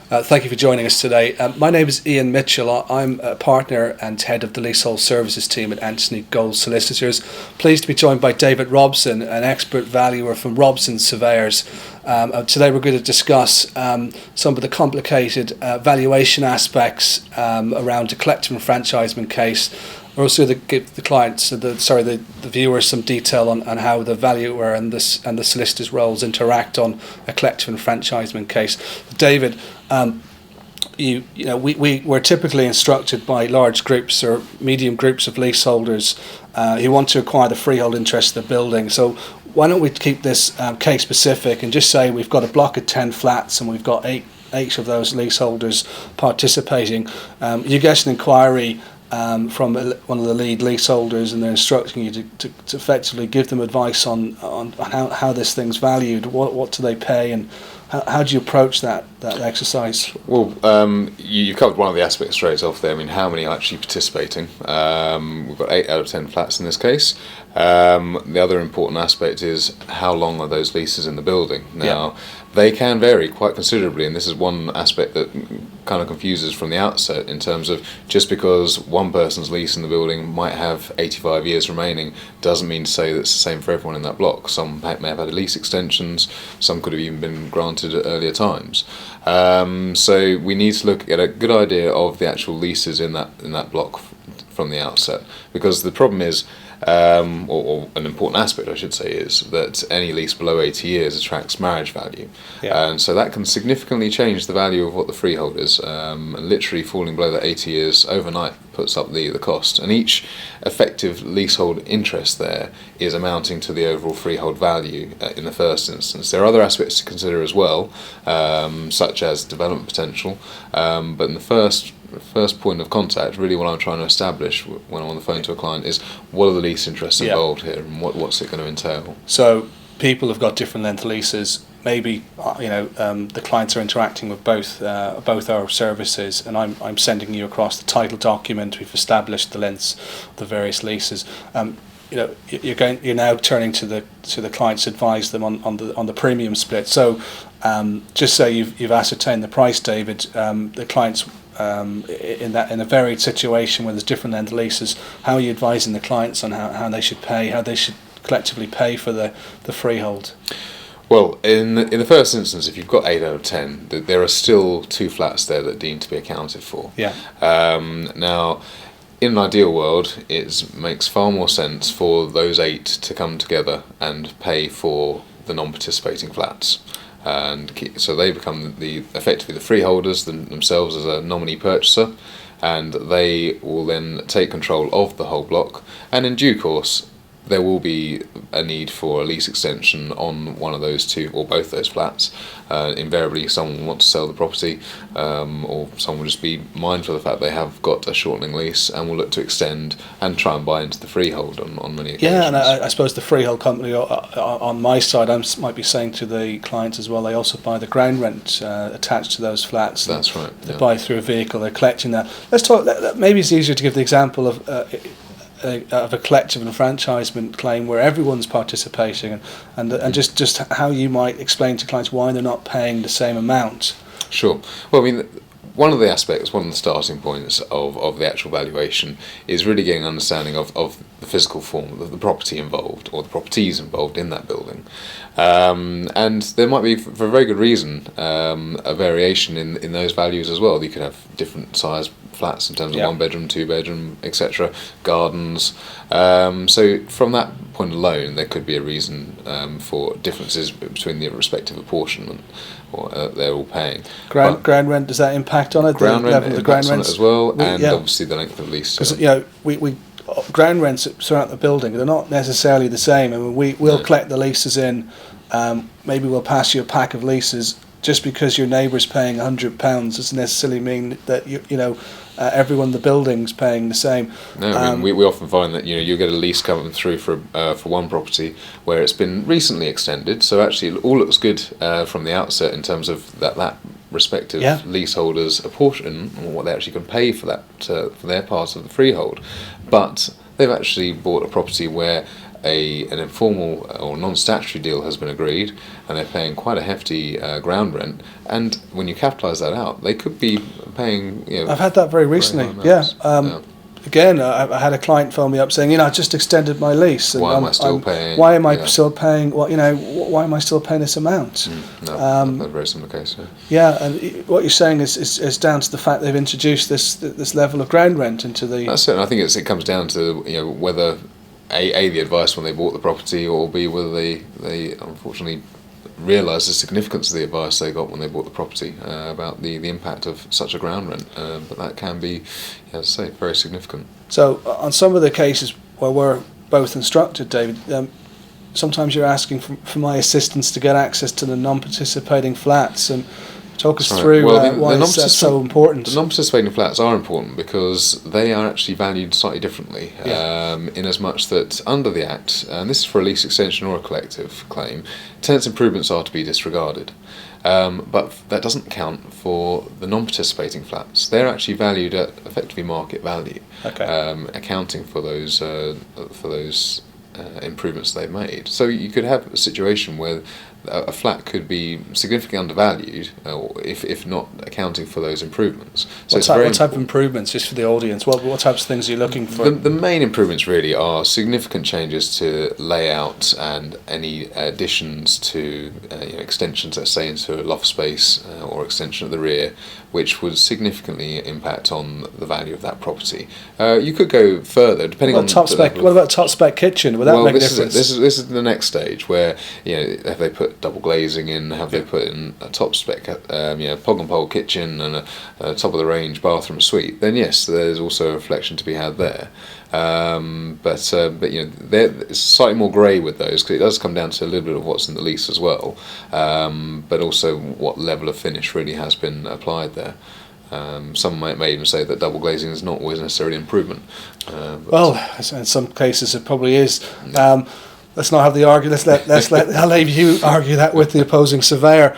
Thank you for joining us today. My name is Ian Mitchell. I'm a partner and head of the leasehold services team at Anthony Gold Solicitors. Pleased to be joined by David Robson, an expert valuer from Robson Surveyors. Today we're going to discuss some of the complicated valuation aspects around a collective enfranchisement case. We're also going to give the clients, the viewers, some detail on how the valuer and the solicitor's roles interact on a collective enfranchisement case. David, we're typically instructed by large groups or medium groups of leaseholders who want to acquire the freehold interest of the building. So why don't we keep this case specific and just say we've got a block of 10 flats and we've got eight of those leaseholders participating. You get an inquiry from one of the lead leaseholders, and they're instructing you to effectively give them advice on how this thing's valued. What do they pay, and how do you approach that exercise? Well, you've covered one of the aspects straight off there. I mean, how many are actually participating? We've got 8 out of 10 flats in this case. The other important aspect is how long are those leases in the building? Now, they can vary quite considerably, and this is one aspect that kind of confuses from the outset in terms of just because one person's lease in the building might have 85 years remaining doesn't mean to say that it's the same for everyone in that block. Some may have had lease extensions, some could have even been granted at earlier times. So we need to get a good idea of the actual leases in that block from the outset, because the problem is, or an important aspect I should say, is that any lease below 80 years attracts marriage value, and so that can significantly change the value of what the freehold is. Literally falling below that 80 years overnight puts up the cost, and each effective leasehold interest there is amounting to the overall freehold value in the first instance. There are other aspects to consider as well, such as development potential, but in the first point of contact, really what I'm trying to establish when I'm on the phone to a client is what are the lease interests involved here, and what's it going to entail. So people have got different length leases. Maybe the clients are interacting with both our services, and I'm sending you across the title document. We've established the lengths of the various leases. You're now turning to the clients to advise them on the premium split. So just say you've ascertained the price, David. The clients in a varied situation where there's different end leases, how are you advising the clients on how they should pay, how they should collectively pay for the freehold? Well, in the first instance, if you've got 8 out of 10, there are still 2 flats there that deem to be accounted for. Now, in an ideal world, it makes far more sense for those 8 to come together and pay for the non-participating flats. And so they become effectively the freeholders themselves as a nominee purchaser, and they will then take control of the whole block, and in due course there will be a need for a lease extension on one of those 2 or both those flats. Invariably someone will want to sell the property, or someone will just be mindful of the fact they have got a shortening lease and will look to extend and try and buy into the freehold on many occasions. Yeah, and I suppose the freehold company on my side, I might be saying to the clients as well, they also buy the ground rent attached to those flats. That's right. They buy through a vehicle, they're collecting that. Let's talk, maybe it's easier to give the example of a collective enfranchisement claim where everyone's participating, and just how you might explain to clients why they're not paying the same amount. Sure. Well, I mean, one of the starting points of the actual valuation is really getting an understanding of the physical form of the property involved, or the properties involved in that building. And there might be, for a very good reason, a variation in those values as well. You could have different size flats in terms of 1 bedroom, 2 bedroom, etc., gardens. So from that point alone, there could be a reason for differences between the respective apportionment they're all paying. Ground rent, does that impact on it? Ground rent impacts on it as well, and obviously the length of lease. Because we ground rents throughout the building, they're not necessarily the same. I mean, we'll collect the leases in. Maybe we'll pass you a pack of leases. Just because your neighbour's paying £100 doesn't necessarily mean that everyone in the building's paying the same. No, I mean, we often find that you get a lease coming through for one property where it's been recently extended, so actually it all looks good from the outset in terms of that respective leaseholders apportion and what they actually can pay for that for their part of the freehold, but they've actually bought a property where an informal or non-statutory deal has been agreed, and they're paying quite a hefty ground rent, and when you capitalise that out, they could be paying. I've had that very recently. Again, I had a client phone me up saying, I just extended my lease. And why am I still paying? Why am I still paying? Why am I still paying this amount? I've had a very similar case. And what you're saying is down to the fact they've introduced this level of ground rent into the. That's it. And I think it comes down to whether a the advice when they bought the property, or b whether they unfortunately realise the significance of the advice they got when they bought the property about the impact of such a ground rent. But that can be, as I say, very significant. So on some of the cases where we're both instructed, David, sometimes you're asking for my assistance to get access to the non-participating flats, and talk us through why that's so important. The non-participating flats are important because they are actually valued slightly differently, in as much that under the Act, and this is for a lease extension or a collective claim, tenants' improvements are to be disregarded. But that doesn't count for the non-participating flats. They're actually valued at effectively market value, accounting for those improvements they've made. So you could have a situation where a flat could be significantly undervalued, if not accounting for those improvements. So what type of improvements, just for the audience? What types of things are you looking for? The main improvements really are significant changes to layout and any additions to extensions, let's say, into a loft space or extension at the rear, which would significantly impact on the value of that property. You could go further, depending on top spec. What about top spec kitchen? Would that make a difference? This is the next stage where have they put double glazing in? Have they put in a top spec, pog and pole kitchen and a top of the range bathroom suite? Then yes, there's also a reflection to be had there. But it's slightly more grey with those, because it does come down to a little bit of what's in the lease as well, but also what level of finish really has been applied there. Some may even say that double glazing is not always necessarily an improvement. In some cases it probably is. Let's not have the argument. I'll leave you argue that with the opposing surveyor.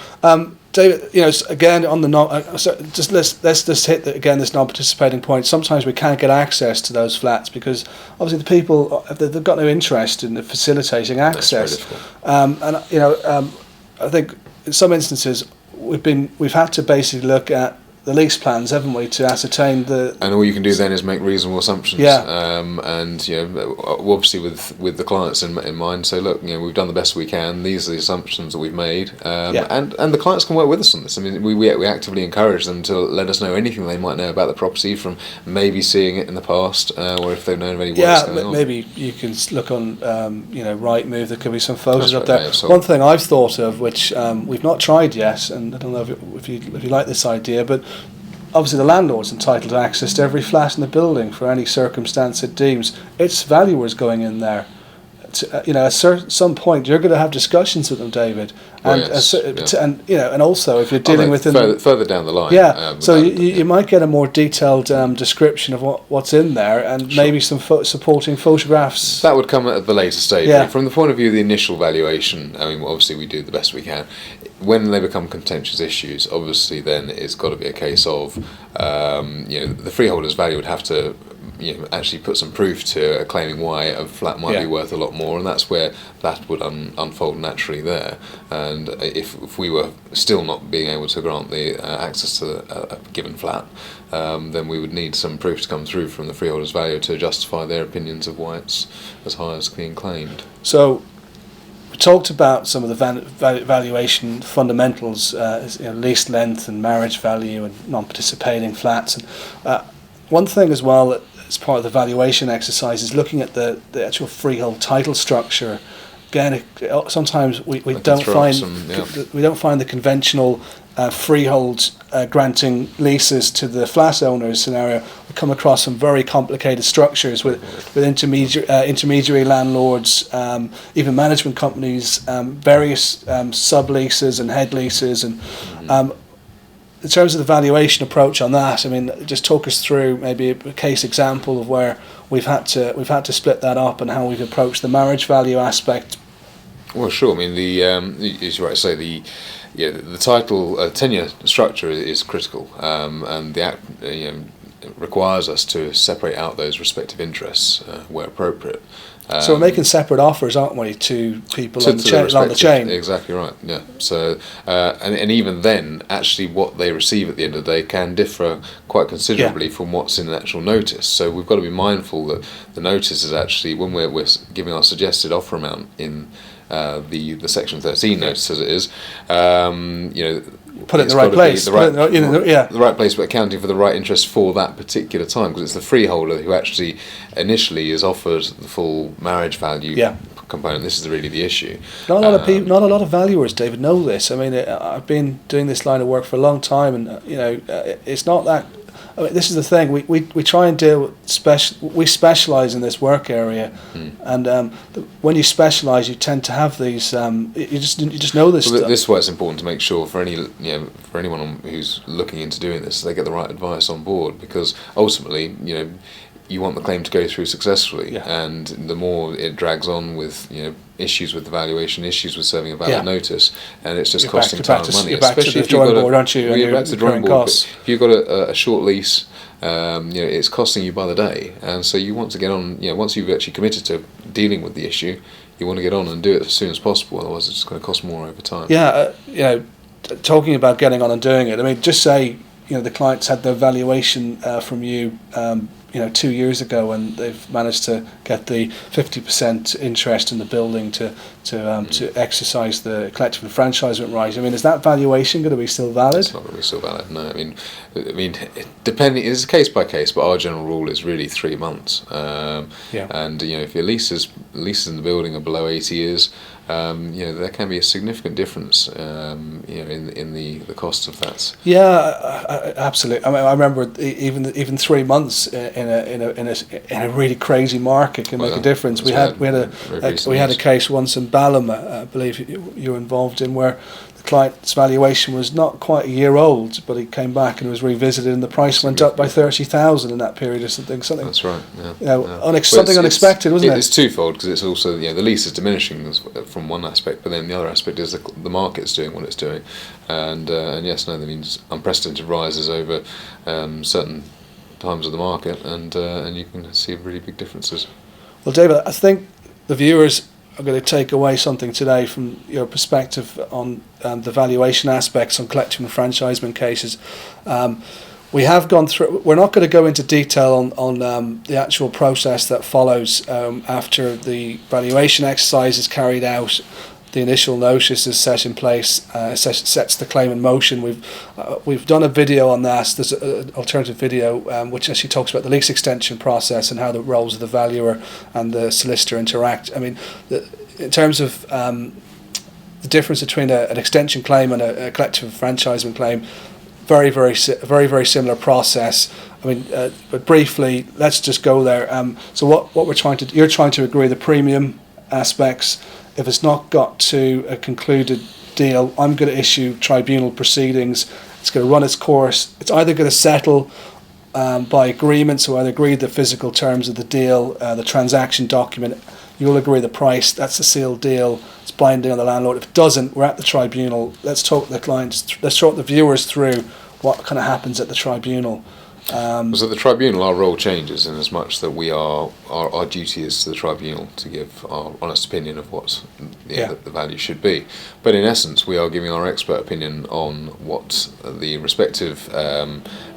David, again on the let's just hit this non-participating point. Sometimes we can't get access to those flats because obviously the people they've got no interest in facilitating access. I think in some instances we've had to basically look at the lease plans, haven't we, to ascertain and all you can do then is make reasonable assumptions. Obviously with the clients in mind, say, look, we've done the best we can. These are the assumptions that we've made, and the clients can work with us on this. I mean, we actively encourage them to let us know anything they might know about the property from maybe seeing it in the past, or if they've known of any works going on. Maybe you can look on Rightmove. There could be some photos up there. One thing I've thought of, which we've not tried yet, and I don't know if you like this idea, but obviously the landlord's entitled to access to every flat in the building for any circumstance it deems. Its valuers going in there. At some point you're going to have discussions with them, David, and and also if you're dealing with further down the line. You might get a more detailed description of what's in there, and maybe some supporting photographs. That would come at the later stage. Yeah. From the point of view of the initial valuation, I mean, obviously we do the best we can. When they become contentious issues, obviously then it's got to be a case of the freeholder's value would have to actually put some proof to claiming why a flat might be worth a lot more, and that's where that would unfold naturally there. And if we were still not being able to grant the access to a given flat, then we would need some proof to come through from the freeholder's value to justify their opinions of why it's as high as being claimed. So we talked about some of the valuation fundamentals, lease length and marriage value and non-participating flats. And one thing as well that as part of the valuation exercise is looking at the actual freehold title structure. Again, sometimes we don't find the conventional freehold granting leases to the flat owners scenario. We come across some very complicated structures with intermediary landlords, even management companies, various subleases and head leases, and in terms of the valuation approach on that, I mean, just talk us through maybe a case example of where we've had to split that up and how we've approached the marriage value aspect. Well, sure. I mean, as you right say, the title tenure structure is critical, and the Act requires us to separate out those respective interests where appropriate. So we're making separate offers, aren't we, to people on the chain? Exactly right. Yeah. So and even then, actually, what they receive at the end of the day can differ quite considerably from what's in the actual notice. So we've got to be mindful that the notice is actually, when we're giving our suggested offer amount in the Section 13 notice, as it is, put it in the right place. The right place, but accounting for the right interest for that particular time, because it's the freeholder who actually initially is offered the full marriage value component. This is really the issue. Not a lot of people, not a lot of valuers, David, know this. I mean, I've been doing this line of work for a long time, and it's not that. I mean, this is the thing. We try and deal with we specialise in this work area, and when you specialise, you tend to have these. You just know this. Well, stuff. this is why it's important to make sure for anyone who's looking into doing this, they get the right advice on board, because ultimately, you want the claim to go through successfully, and the more it drags on with issues with the valuation, issues with serving a valid notice, and it's just costing time and money. You're back to the drawing board, aren't you? You're back to the drawing board. If you've got a short lease, it's costing you by the day, and so you want to get on. Once you've actually committed to dealing with the issue, you want to get on and do it as soon as possible. Otherwise, it's just going to cost more over time. Talking about getting on and doing it. I mean, just say the clients had their valuation from you. 2 years ago, and they've managed to get the 50% interest in the building to exercise the collective enfranchisement right. I mean, is that valuation going to be still valid? It's not going to be still valid. No, I mean, depending, it's case by case, but our general rule is really 3 months. And if your leases in the building are below 80 years, there can be a significant difference, in the cost of that. Yeah, absolutely. I mean, I remember even 3 months in a really crazy market can make a difference. We had a case once in Ballum, I believe you were involved in, where the client's valuation was not quite a year old, but he came back and was revisited, and the price went up by 30,000 in that period or something. That's right. Something unexpected, wasn't it? It's twofold, because it's also the lease is diminishing from one aspect, but then the other aspect is the market's doing what it's doing, and that means unprecedented rises over certain times of the market, and you can see really big differences. Well, David, I think the viewers are going to take away something today from your perspective on the valuation aspects on collective enfranchisement cases. We have gone through. We're not going to go into detail on the actual process that follows after the valuation exercise is carried out. The initial notice is set in place, sets the claim in motion. We've done a video on that. There's an alternative video which actually talks about the lease extension process and how the roles of the valuer and the solicitor interact. I mean, in terms of the difference between an extension claim and a collective enfranchisement claim, very similar process. I mean, but briefly, let's just go there. So what you're trying to agree the premium aspects. If it's not got to a concluded deal, I'm going to issue tribunal proceedings. It's going to run its course. It's either going to settle by agreement, so either agree the physical terms of the deal, the transaction document, you'll agree the price, that's a sealed deal, it's binding on the landlord. If it doesn't, we're at the tribunal. Let's talk the viewers through what kind of happens at the tribunal. So at the tribunal, our role changes in as much that our duty is to the tribunal to give our honest opinion of what the value should be. But in essence, we are giving our expert opinion on what the respective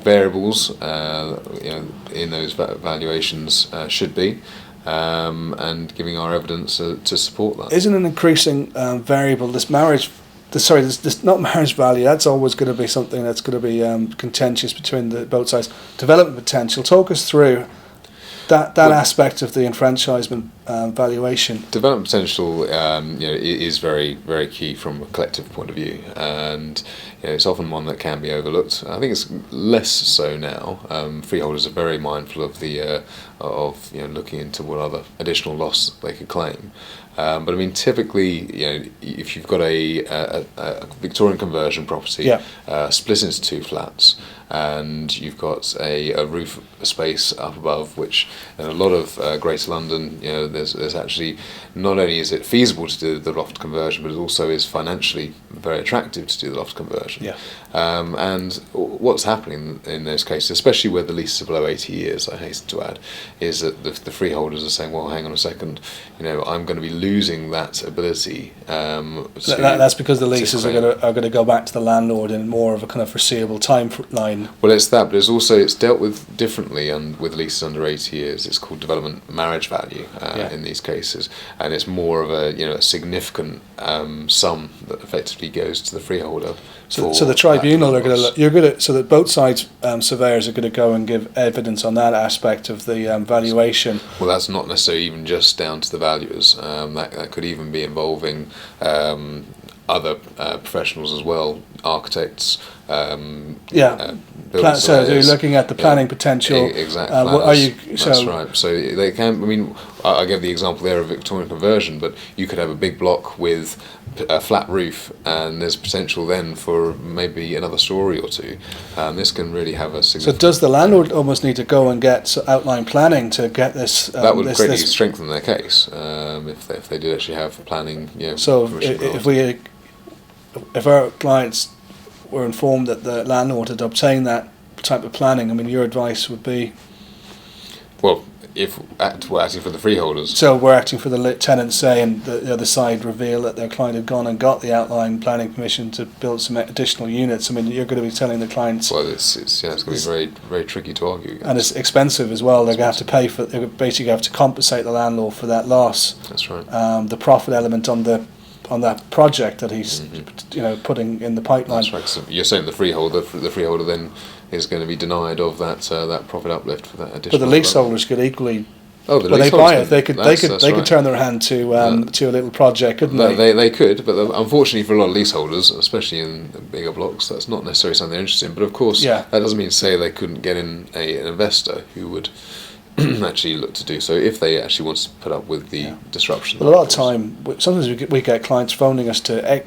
variables in those valuations should be, and giving our evidence to support that. Isn't an increasing variable this not marriage value, that's always going to be something that's going to be contentious between both sides. Development potential, talk us through that aspect of the enfranchisement valuation. Development potential is very, very key from a collective point of view, and it's often one that can be overlooked. I think it's less so now. Freeholders are very mindful of looking into what other additional loss they could claim. But I mean, typically, if you've got a Victorian conversion property split into two flats, and you've got a roof space up above, which in a lot of Greater London, there's actually, not only is it feasible to do the loft conversion, but it also is financially very attractive to do the loft conversion. Yeah. And what's happening in those cases, especially where the leases are below 80 years, I hasten to add, is that the freeholders are saying, well, hang on a second, I'm going to be losing that ability. That's because the leases are going to go back to the landlord in more of a kind of foreseeable timeline. Well, it's that, but it's dealt with differently and with leases under 80 years. It's called development marriage value in these cases, and it's more of a significant sum that effectively goes to the freeholder. So the tribunal are going to so that both sides surveyors are going to go and give evidence on that aspect of the valuation. Well, that's not necessarily even just down to the valuers. That could even be involving other professionals as well, architects. So you're looking at the planning potential. Exactly. That's right. So they can. I mean, I gave the example there of Victorian conversion, but you could have a big block with a flat roof, and there's potential then for maybe another story or two. This can really have a significant. So does the landlord almost need to go and get outline planning to get this? That would greatly strengthen their case if they did actually have planning. So if our clients were informed that the landlord had obtained that type of planning, I mean, your advice would be? Well, if we're acting for the freeholders. So we're acting for the tenants, say, and the other side reveal that their client had gone and got the outline planning permission to build some additional units. I mean, you're going to be telling the clients. Well, it's going to be very, very tricky to argue against. And it's expensive as well. They're going to have to pay for. They basically have to compensate the landlord for that loss. That's right. The profit element on that project that he's putting in the pipeline. That's right. So you're saying the freeholder then is going to be denied of that profit uplift for that additional. But the leaseholders could equally. When they buy it, they could turn their hand to a little project, couldn't they? They could, but unfortunately for a lot of leaseholders, especially in bigger blocks, that's not necessarily something they're interested in. But of course, that doesn't mean to say they couldn't get in an investor who would actually look to do so if they actually want to put up with the disruption. But a lot of time, sometimes we get clients phoning us to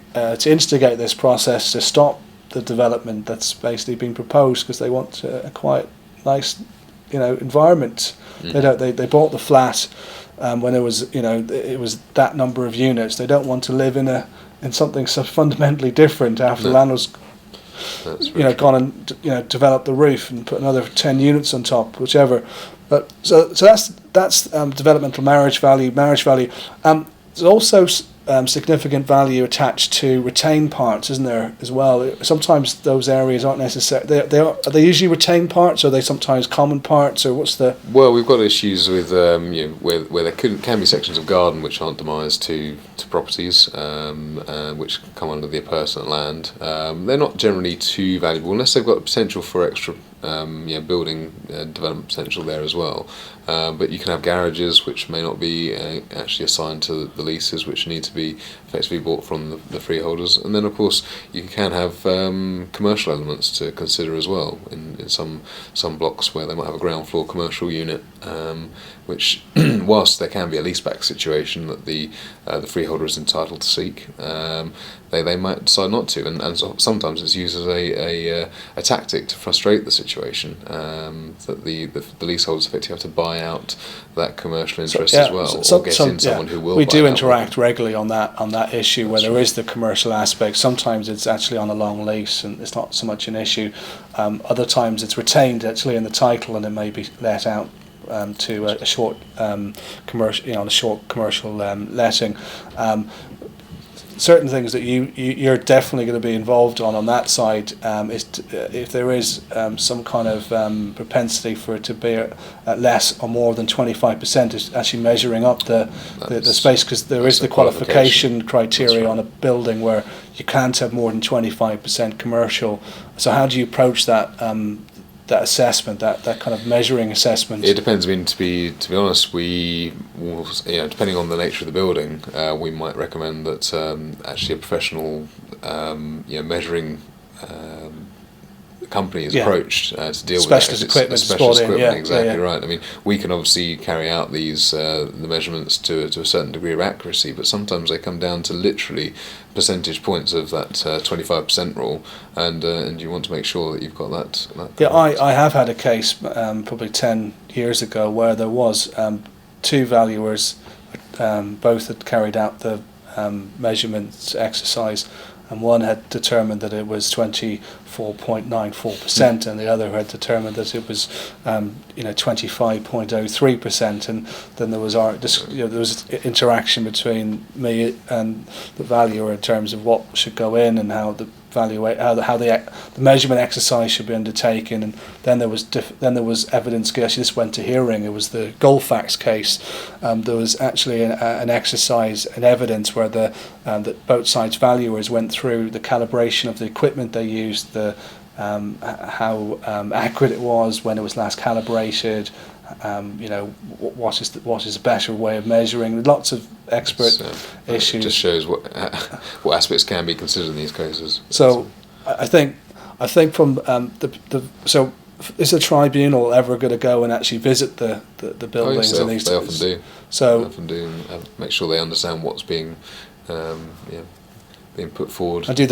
instigate this process to stop the development that's basically being proposed because they want a quiet, nice, environment. They bought the flat when it was that number of units. They don't want to live in something so fundamentally different after the landlord's gone and developed the roof and put another 10 units on top, whichever. But so that's developmental marriage value. There's also significant value attached to retained parts, isn't there, as well? Sometimes those areas aren't necessarily. Are they usually retained parts, or are they sometimes common parts, or what's the? Well, we've got issues with where there can be sections of garden which aren't demised to properties, which come under the personal land. They're not generally too valuable unless they've got potential for extra. Building development potential there as well. But you can have garages which may not be actually assigned to the leases, which need to be effectively bought from the freeholders. And then, of course, you can have commercial elements to consider as well in some blocks where they might have a ground floor commercial unit, which, whilst there can be a leaseback situation that the freeholder is entitled to seek, they might decide not to, and sometimes it's used as a tactic to frustrate the situation, that the leaseholders effectively have to buy out that commercial interest as well, or get in someone who will. We do interact regularly on that issue where there is the commercial aspect. Sometimes it's actually on a long lease and it's not so much an issue. Other times it's retained actually in the title and it may be let out to a short commercial, a short commercial letting. Certain things that you're definitely going to be involved on that side is if there is some kind of propensity for it to be less or more than 25%, is actually measuring up the space, because there is the qualification criteria on a building where you can't have more than 25% commercial. So how do you approach that assessment, that kind of measuring assessment? It depends. I mean, to be honest, we will, depending on the nature of the building, we might recommend that actually a professional, measuring company is approached to deal specialist with equipment. Specialist equipment, exactly. Right. I mean, we can obviously carry out these the measurements to a certain degree of accuracy, but sometimes they come down to literally percentage points of that 25% rule, and you want to make sure that you've got that. I have had a case probably 10 years ago where there was two valuers, both had carried out the measurements exercise, and one had determined that it was 24.94%, and the other had determined that it was 25.03%. And then there was there was interaction between me and the valuer in terms of what should go in and how the measurement exercise should be undertaken. And then there was evidence. Actually, this went to hearing. It was the Goldfax case. There was actually an exercise, an evidence where that both sides' valuers went through the calibration of the equipment they used, how accurate it was when it was last calibrated. What is a better way of measuring? Lots of expert issues. It just shows what aspects can be considered in these cases. So I think from so is the tribunal ever going to go and actually visit the buildings? They and often do. So they often do, and make sure they understand what's being being put forward. And do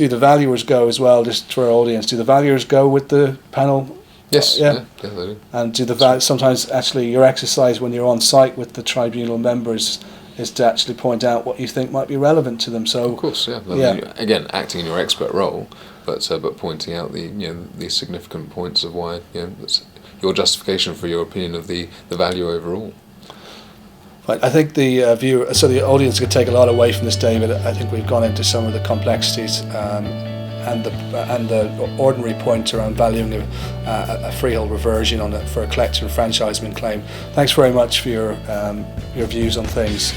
the valuers go as well? Just for our audience, do the valuers go with the panel? Yes, yeah, they do. And do sometimes actually your exercise when you're on site with the tribunal members is to actually point out what you think might be relevant to them. So of course, yeah. Again, acting in your expert role, but pointing out the significant points of why that's your justification for your opinion of the value overall. Right. I think the the audience could take a lot away from this, David. I think we've gone into some of the complexities and the ordinary point around valuing a freehold reversion for a collective enfranchisement claim. Thanks very much for your views on things.